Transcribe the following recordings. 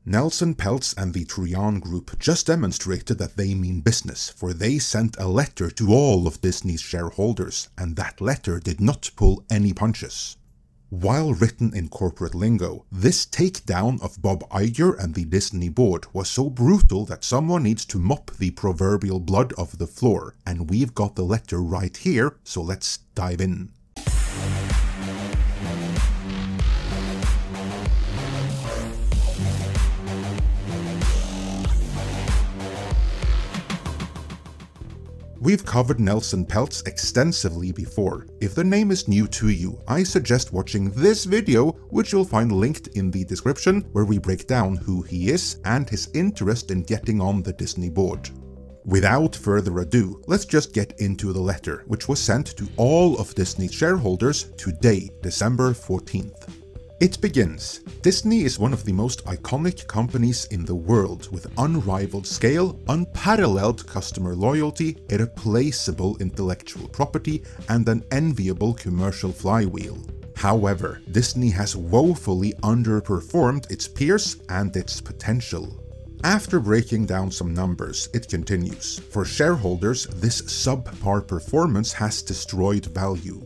Nelson Peltz and the Trian Group just demonstrated that they mean business, for they sent a letter to all of Disney's shareholders, and that letter did not pull any punches. While written in corporate lingo, this takedown of Bob Iger and the Disney board was so brutal that someone needs to mop the proverbial blood off the floor, and we've got the letter right here, so let's dive in. We've covered Nelson Peltz extensively before. If the name is new to you, I suggest watching this video, which you'll find linked in the description, where we break down who he is and his interest in getting on the Disney board. Without further ado, let's just get into the letter, which was sent to all of Disney's shareholders today, December 14th. It begins, Disney is one of the most iconic companies in the world, with unrivaled scale, unparalleled customer loyalty, irreplaceable intellectual property, and an enviable commercial flywheel. However, Disney has woefully underperformed its peers and its potential. After breaking down some numbers, it continues, for shareholders, this subpar performance has destroyed value.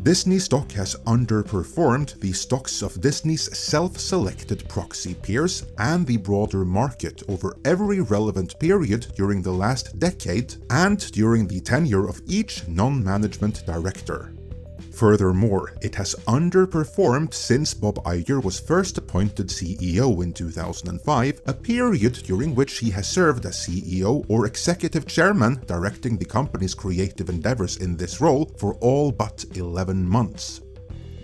Disney stock has underperformed the stocks of Disney's self-selected proxy peers and the broader market over every relevant period during the last decade and during the tenure of each non-management director. Furthermore, it has underperformed since Bob Iger was first appointed CEO in 2005, a period during which he has served as CEO or executive chairman, directing the company's creative endeavors in this role for all but 11 months.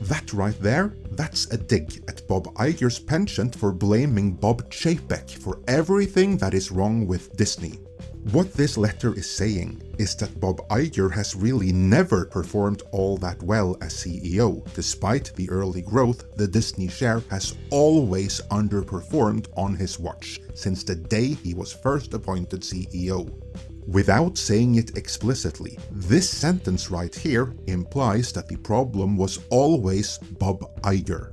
That right there, that's a dig at Bob Iger's penchant for blaming Bob Chapek for everything that is wrong with Disney. What this letter is saying is that Bob Iger has really never performed all that well as CEO. Despite the early growth, the Disney share has always underperformed on his watch, since the day he was first appointed CEO. Without saying it explicitly, this sentence right here implies that the problem was always Bob Iger.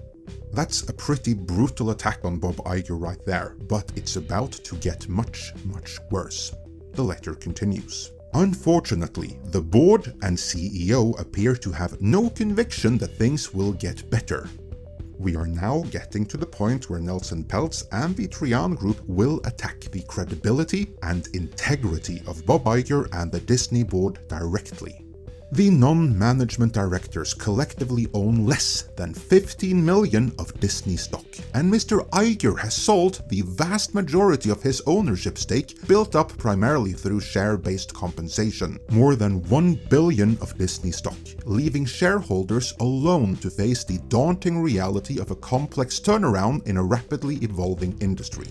That's a pretty brutal attack on Bob Iger right there, but it's about to get much, much worse. The letter continues. Unfortunately, the board and CEO appear to have no conviction that things will get better. We are now getting to the point where Nelson Peltz and the Trian Group will attack the credibility and integrity of Bob Iger and the Disney board directly. The non-management directors collectively own less than 15 million of Disney stock, and Mr. Iger has sold the vast majority of his ownership stake, built up primarily through share-based compensation, more than 1 billion of Disney stock, leaving shareholders alone to face the daunting reality of a complex turnaround in a rapidly evolving industry.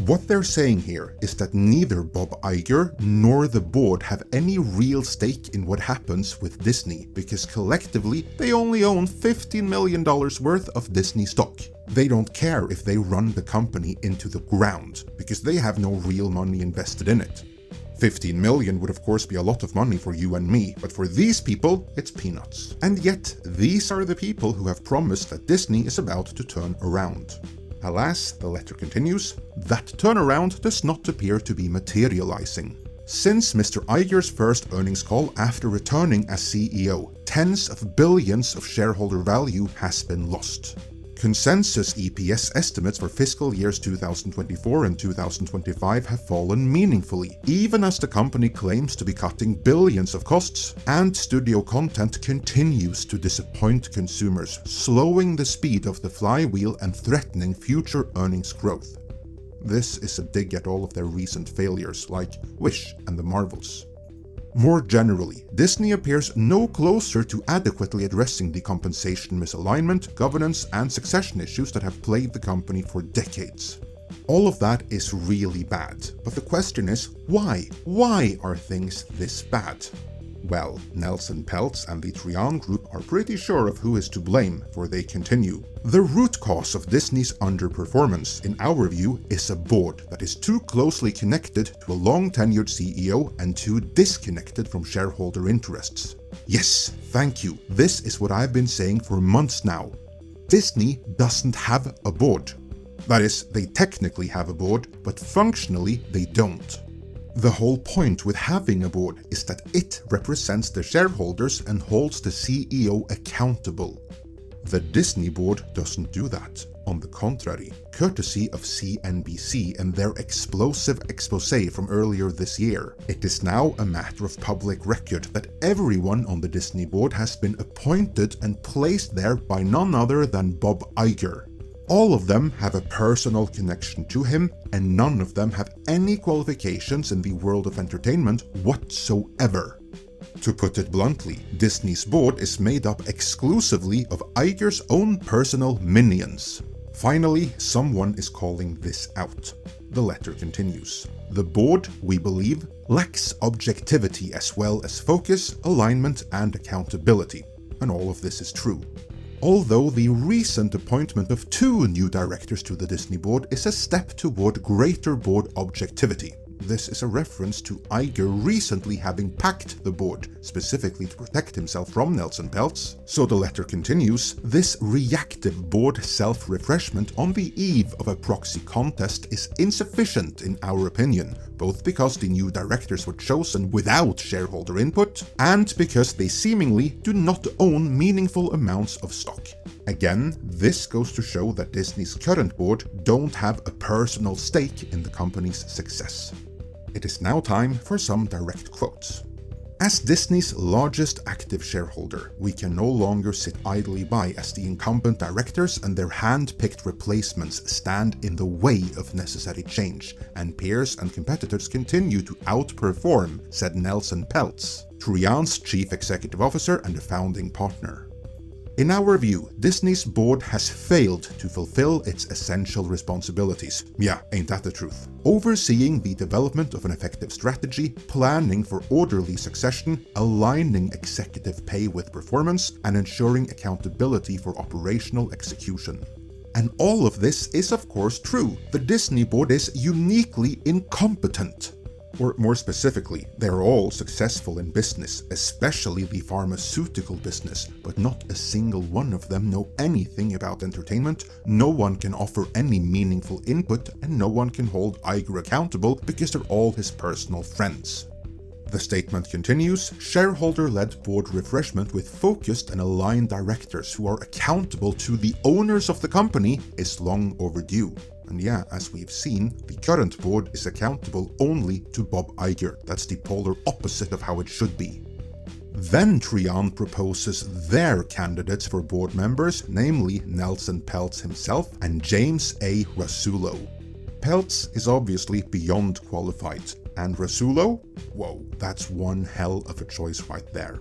What they're saying here is that neither Bob Iger nor the board have any real stake in what happens with Disney, because collectively they only own $15 million worth of Disney stock. They don't care if they run the company into the ground, because they have no real money invested in it. 15 million would of course be a lot of money for you and me, but for these people, it's peanuts. And yet, these are the people who have promised that Disney is about to turn around. Alas, the letter continues, that turnaround does not appear to be materializing. Since Mr. Iger's first earnings call after returning as CEO, tens of billions of shareholder value has been lost. Consensus EPS estimates for fiscal years 2024 and 2025 have fallen meaningfully, even as the company claims to be cutting billions of costs, and studio content continues to disappoint consumers, slowing the speed of the flywheel and threatening future earnings growth. This is a dig at all of their recent failures, like Wish and The Marvels. More generally, Disney appears no closer to adequately addressing the compensation misalignment, governance, and succession issues that have plagued the company for decades. All of that is really bad, but the question is, why? Why are things this bad? Well, Nelson Peltz and the Trian Group are pretty sure of who is to blame, for they continue. The root cause of Disney's underperformance, in our view, is a board that is too closely connected to a long-tenured CEO and too disconnected from shareholder interests. Yes, thank you. This is what I've been saying for months now. Disney doesn't have a board. That is, they technically have a board, but functionally they don't. The whole point with having a board is that it represents the shareholders and holds the CEO accountable. The Disney board doesn't do that. On the contrary, courtesy of CNBC and their explosive exposé from earlier this year, it is now a matter of public record that everyone on the Disney board has been appointed and placed there by none other than Bob Iger. All of them have a personal connection to him, and none of them have any qualifications in the world of entertainment whatsoever. To put it bluntly, Disney's board is made up exclusively of Iger's own personal minions. Finally, someone is calling this out. The letter continues. The board, we believe, lacks objectivity as well as focus, alignment, and accountability. And all of this is true. Although the recent appointment of 2 new directors to the Disney board is a step toward greater board objectivity. This is a reference to Iger recently having packed the board, specifically to protect himself from Nelson Peltz. So the letter continues, this reactive board self-refreshment on the eve of a proxy contest is insufficient in our opinion, both because the new directors were chosen without shareholder input, and because they seemingly do not own meaningful amounts of stock. Again, this goes to show that Disney's current board don't have a personal stake in the company's success. It is now time for some direct quotes. As Disney's largest active shareholder, we can no longer sit idly by as the incumbent directors and their hand-picked replacements stand in the way of necessary change, and peers and competitors continue to outperform, said Nelson Peltz, Trian's chief executive officer and a founding partner. In our view, Disney's board has failed to fulfill its essential responsibilities. Yeah, ain't that the truth? Overseeing the development of an effective strategy, planning for orderly succession, aligning executive pay with performance, and ensuring accountability for operational execution. And all of this is of course true. The Disney board is uniquely incompetent. Or more specifically, they're all successful in business, especially the pharmaceutical business, but not a single one of them know anything about entertainment, no one can offer any meaningful input, and no one can hold Iger accountable because they're all his personal friends. The statement continues, shareholder-led board refreshment with focused and aligned directors who are accountable to the owners of the company is long overdue. And yeah, as we've seen, the current board is accountable only to Bob Iger. That's the polar opposite of how it should be. Then Trian proposes their candidates for board members, namely Nelson Peltz himself and James A. Rasulo. Peltz is obviously beyond qualified, and Rasulo? Whoa, that's one hell of a choice right there.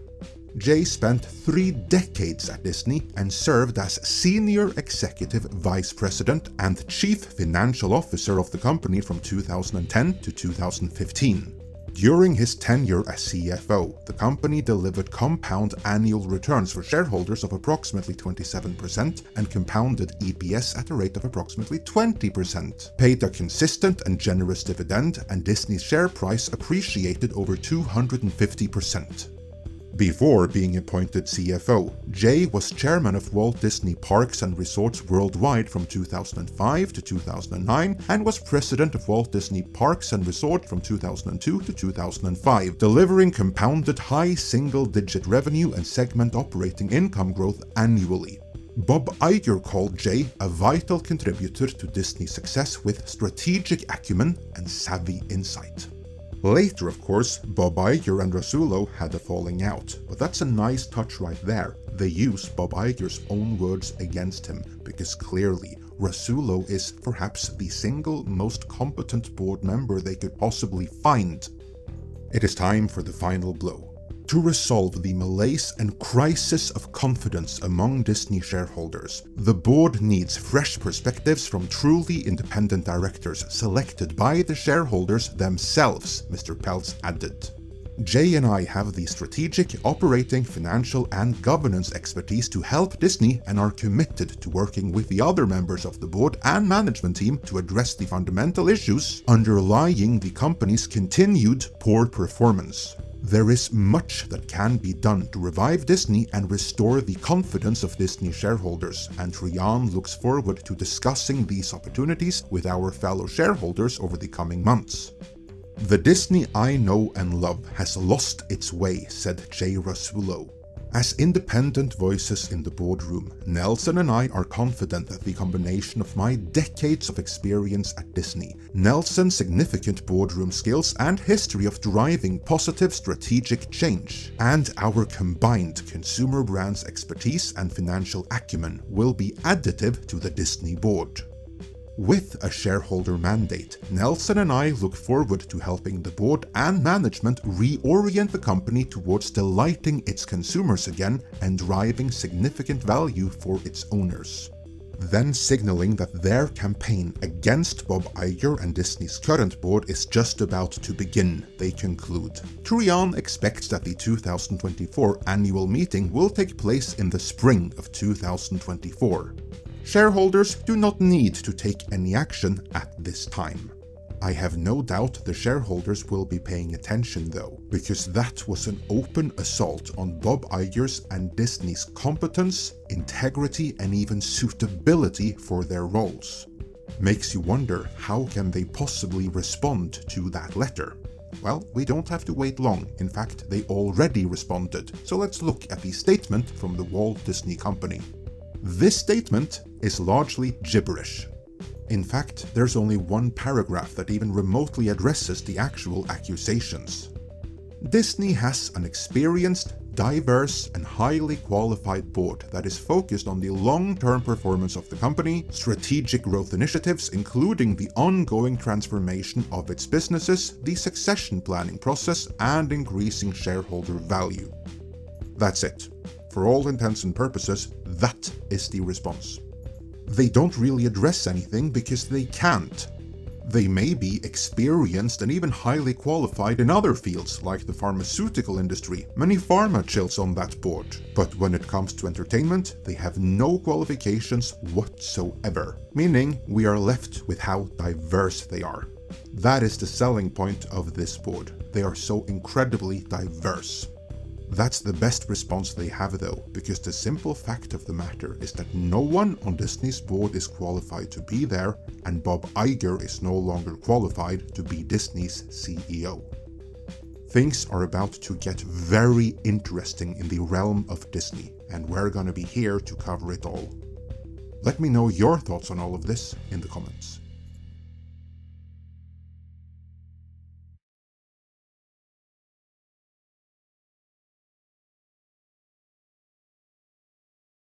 Jay spent 3 decades at Disney and served as Senior Executive Vice President and Chief Financial Officer of the company from 2010 to 2015. During his tenure as CFO, the company delivered compound annual returns for shareholders of approximately 27% and compounded EPS at a rate of approximately 20%, paid a consistent and generous dividend, and Disney's share price appreciated over 250%. Before being appointed CFO, Jay was chairman of Walt Disney Parks and Resorts Worldwide from 2005 to 2009 and was president of Walt Disney Parks and Resort from 2002 to 2005, delivering compounded high single-digit revenue and segment operating income growth annually. Bob Iger called Jay a vital contributor to Disney's success with strategic acumen and savvy insight. Later, of course, Bob Iger and Rasulo had a falling out, but that's a nice touch right there. They use Bob Iger's own words against him, because clearly, Rasulo is perhaps the single most competent board member they could possibly find. It is time for the final blow. To resolve the malaise and crisis of confidence among Disney shareholders, the board needs fresh perspectives from truly independent directors selected by the shareholders themselves, Mr. Peltz added. Jay and I have the strategic, operating, financial, and governance expertise to help Disney and are committed to working with the other members of the board and management team to address the fundamental issues underlying the company's continued poor performance. There is much that can be done to revive Disney and restore the confidence of Disney shareholders, and Trian looks forward to discussing these opportunities with our fellow shareholders over the coming months. "The Disney I know and love has lost its way," said Jay Rasulo. "As independent voices in the boardroom, Nelson and I are confident that the combination of my decades of experience at Disney, Nelson's significant boardroom skills and history of driving positive strategic change, and our combined consumer brands expertise and financial acumen will be additive to the Disney board." With a shareholder mandate, Nelson and I look forward to helping the board and management reorient the company towards delighting its consumers again and driving significant value for its owners. Then signaling that their campaign against Bob Iger and Disney's current board is just about to begin, they conclude. Trian expects that the 2024 annual meeting will take place in the spring of 2024. Shareholders do not need to take any action at this time. I have no doubt the shareholders will be paying attention though, because that was an open assault on Bob Iger's and Disney's competence, integrity, and even suitability for their roles. Makes you wonder, how can they possibly respond to that letter? Well, we don't have to wait long. In fact, they already responded. So let's look at the statement from the Walt Disney Company. This statement is largely gibberish. In fact, there's only one paragraph that even remotely addresses the actual accusations. Disney has an experienced, diverse, and highly qualified board that is focused on the long-term performance of the company, strategic growth initiatives including the ongoing transformation of its businesses, the succession planning process, and increasing shareholder value. That's it. For all intents and purposes, that is the response. They don't really address anything because they can't. They may be experienced and even highly qualified in other fields like the pharmaceutical industry. Many pharma chills on that board. But when it comes to entertainment, they have no qualifications whatsoever. Meaning we are left with how diverse they are. That is the selling point of this board. They are so incredibly diverse. That's the best response they have though, because the simple fact of the matter is that no one on Disney's board is qualified to be there, and Bob Iger is no longer qualified to be Disney's CEO. Things are about to get very interesting in the realm of Disney, and we're gonna be here to cover it all. Let me know your thoughts on all of this in the comments.